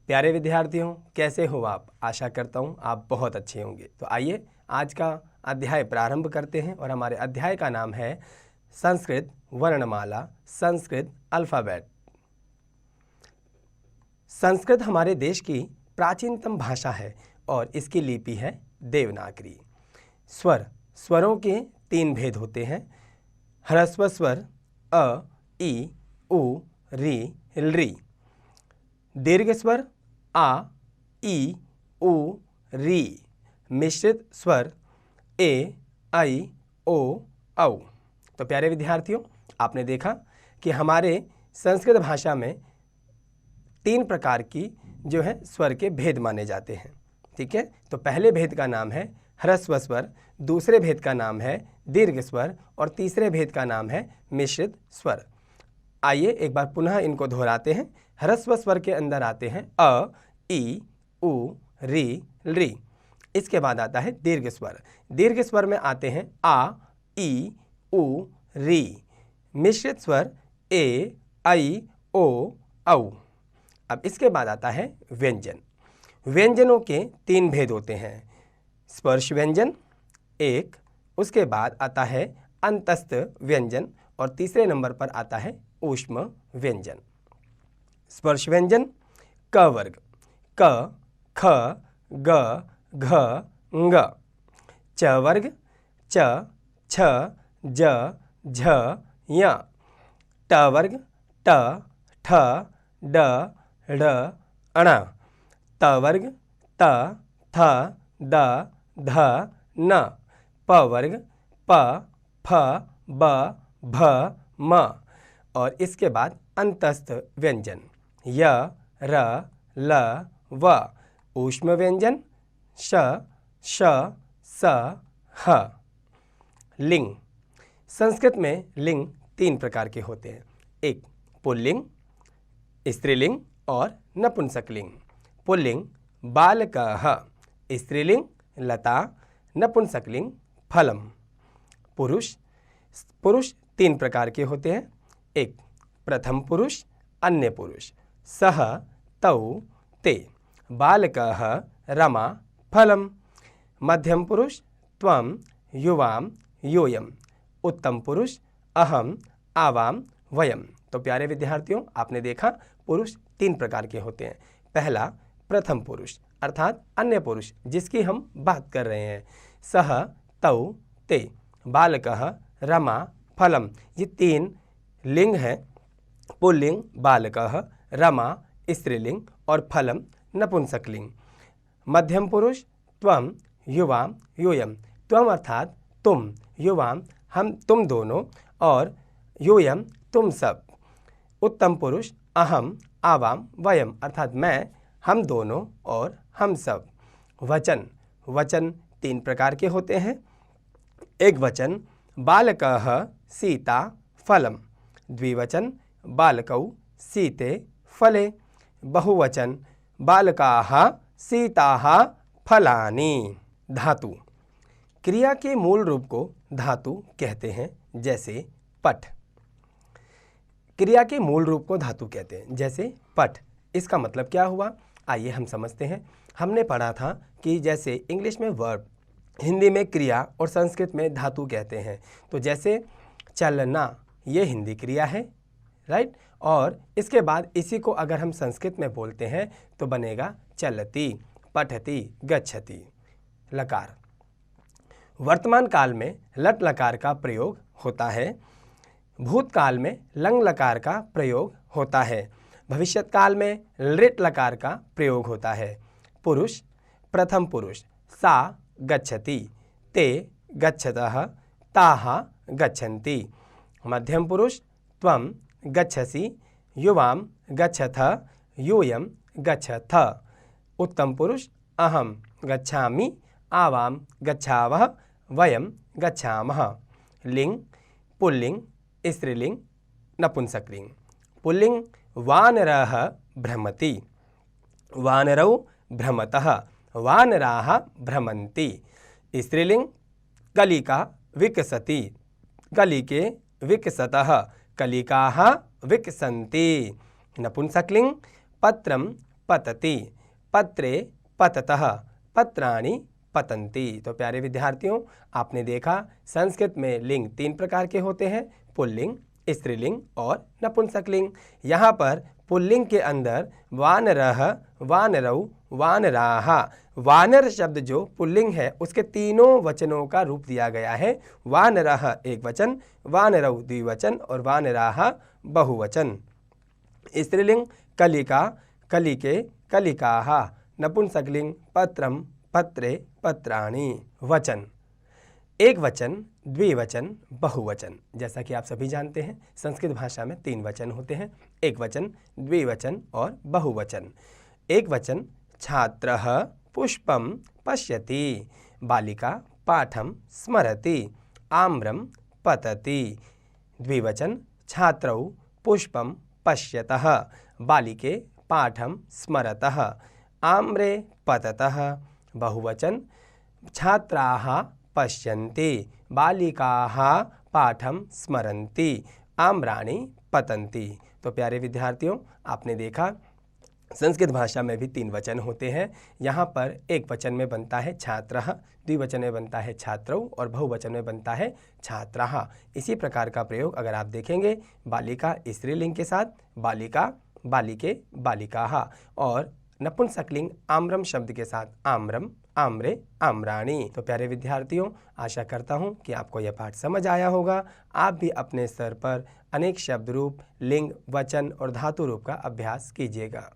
प्यारे विद्यार्थियों, कैसे हो आप? आशा करता हूँ आप बहुत अच्छे होंगे। तो आइए आज का अध्याय प्रारंभ करते हैं और हमारे अध्याय का नाम है संस्कृत वर्णमाला, संस्कृत अल्फ़ाबेट। संस्कृत हमारे देश की प्राचीनतम भाषा है और इसकी लिपि है देवनागरी। स्वरों के 3 भेद होते हैं। ह्रस्व स्वर अ, ई, उ, री, री। दीर्घ स्वर आ, ई, उ, री। मिश्रित स्वर ए, ऐ, ओ, औ। तो प्यारे विद्यार्थियों, आपने देखा कि हमारे संस्कृत भाषा में 3 प्रकार की जो है स्वर के भेद माने जाते हैं। ठीक है, तो पहले भेद का नाम है ह्रस्व स्वर, दूसरे भेद का नाम है दीर्घ स्वर और तीसरे भेद का नाम है मिश्रित स्वर। आइए एक बार पुनः इनको दोहराते हैं। ह्रस्व स्वर के अंदर आते हैं अ, ई, उ, री, री। इसके बाद आता है दीर्घ स्वर। दीर्घ स्वर में आते हैं आ, ई, उ, री। मिश्रित स्वर ए, ऐ, ओ, औ। अब इसके बाद आता है व्यंजन। व्यंजनों के 3 भेद होते हैं। स्पर्श व्यंजन एक, उसके बाद आता है अंतस्थ व्यंजन और तीसरे नंबर पर आता है ऊष्म व्यंजन। स्पर्श व्यंजन क वर्ग क, ख, ग, घ, ङ। च वर्ग च, छ, ज, झ, ञ। ट वर्ग ट, ठ, ड, ढ, ण। त वर्ग त, थ, द, ध, न। प वर्ग प, फ, ब, भ, म। और इसके बाद अंतस्थ व्यंजन य, र, ल, व। ऊष्म व्यंजन श, श, स, ह। लिंग। संस्कृत में लिंग 3 प्रकार के होते हैं। एक पुल्लिंग, स्त्रीलिंग और नपुंसकलिंग। पुल्लिंग बालकः, स्त्रीलिंग लता, नपुंसकलिंग फलम। पुरुष 3 प्रकार के होते हैं। एक प्रथम पुरुष, अन्य पुरुष। सः, तौ, ते। बालकः रमा, फलम। मध्यम पुरुष त्वं, युवां, यूयम्। उत्तम पुरुष अहम, आवाम, वयम। तो प्यारे विद्यार्थियों, आपने देखा पुरुष 3 प्रकार के होते हैं। पहला प्रथम पुरुष अर्थात अन्य पुरुष जिसकी हम बात कर रहे हैं। सः, तौ, ते। बालकः रमा, फलम। ये 3 लिंग हैं। पुल्लिंग बालकः, रमा स्त्रीलिंग और फलम नपुंसकलिंग। मध्यम पुरुष त्वं, युवां, यूयम्। त्वं अर्थात तुम, युवां हम तुम दोनों और यूयम् तुम सब। उत्तम पुरुष अहम, आवाम, वयम अर्थात मैं, हम दोनों और हम सब। वचन 3 प्रकार के होते हैं। एक वचन बालकः सीता, फलम। द्विवचन बालकौ सीते, फले। बहुवचन बालकाः सीताः, फलानि। धातु। क्रिया के मूल रूप को धातु कहते हैं, जैसे पठ। क्रिया के मूल रूप को धातु कहते हैं, जैसे पठ। इसका मतलब क्या हुआ, आइए हम समझते हैं। हमने पढ़ा था कि जैसे इंग्लिश में वर्ब, हिंदी में क्रिया और संस्कृत में धातु कहते हैं। तो जैसे चलना, ये हिंदी क्रिया है, राइट। और इसके बाद इसी को अगर हम संस्कृत में बोलते हैं तो बनेगा चलती, पठती, गच्छति। लकार। वर्तमान काल में लट लकार का प्रयोग होता है। भूतकाल में लंग लकार का प्रयोग होता है। भविष्यत काल में लृट लकार का प्रयोग होता है। पुरुष प्रथम पुरुष सा गच्छति, ते गच्छतः, ताः गच्छन्ति। मध्यम पुरुष त्वं गच्छसि, युवां गच्छथ, यूयं गच्छथ। उत्तम पुरुष अहम गच्छामि, आवां गच्छावः, वयं गच्छामः। लिंग पुल्लिंग, स्त्रीलिंग, नपुंसकलिंग। पुल्लिंग वानरः भ्रमति, वानरौ भ्रमतः, वानराः भ्रमन्ति। स्त्रीलिंग कलिका विकसति, कलिके विकसतः, कलिकाः विकसन्ति। नपुंसकलिंग पत्रम पतति, पत्रे पततः, पत्राणि पतन्ति। तो प्यारे विद्यार्थियों, आपने देखा संस्कृत में लिंग 3 प्रकार के होते हैं, पुल्लिंग, स्त्रीलिंग और नपुंसकलिंग। यहाँ पर पुल्लिंग के अंदर वानरः, वानरौ, वानराः, वानर शब्द जो पुल्लिंग है उसके तीनों वचनों का रूप दिया गया है। वानरः एक वचन, वानरौ द्विवचन और वानराः बहुवचन। स्त्रीलिंग कलिका, कलिके, कलिकाः। नपुंसकलिंग पत्रम, पत्रे, पत्राणि। वचन एक वचन, द्विवचन, बहुवचन। जैसा कि आप सभी जानते हैं संस्कृत भाषा में 3 वचन होते हैं, एक वचन, द्विवचन और बहुवचन। एक वचन छात्रः पुष्पं पश्यति, बालिका पाठं स्मरति, आम्रं पतति। द्विवचन छात्रौ पुष्पं पश्यतः, बालिके पाठं स्मरतः, आम्रे पततः। बहुवचन छात्राः पश्यन्ति, बालिकाः पाठं स्मरन्ति, आम्राणि पतन्ति। तो प्यारे विद्यार्थियों, आपने देखा संस्कृत भाषा में भी 3 वचन होते हैं। यहाँ पर एक वचन में बनता है छात्रः, द्विवचन में बनता है छात्रौ और बहुवचन में बनता है छात्राः। इसी प्रकार का प्रयोग अगर आप देखेंगे बालिका स्त्रीलिंग के साथ, बालिका, बालिके, बालिकाः, और नपुंसकलिंग आम्रम शब्द के साथ आम्रम, आम्रे, आम्राणि। तो प्यारे विद्यार्थियों, आशा करता हूँ कि आपको यह पाठ समझ आया होगा। आप भी अपने स्तर पर अनेक शब्द रूप, लिंग, वचन और धातु रूप का अभ्यास कीजिएगा।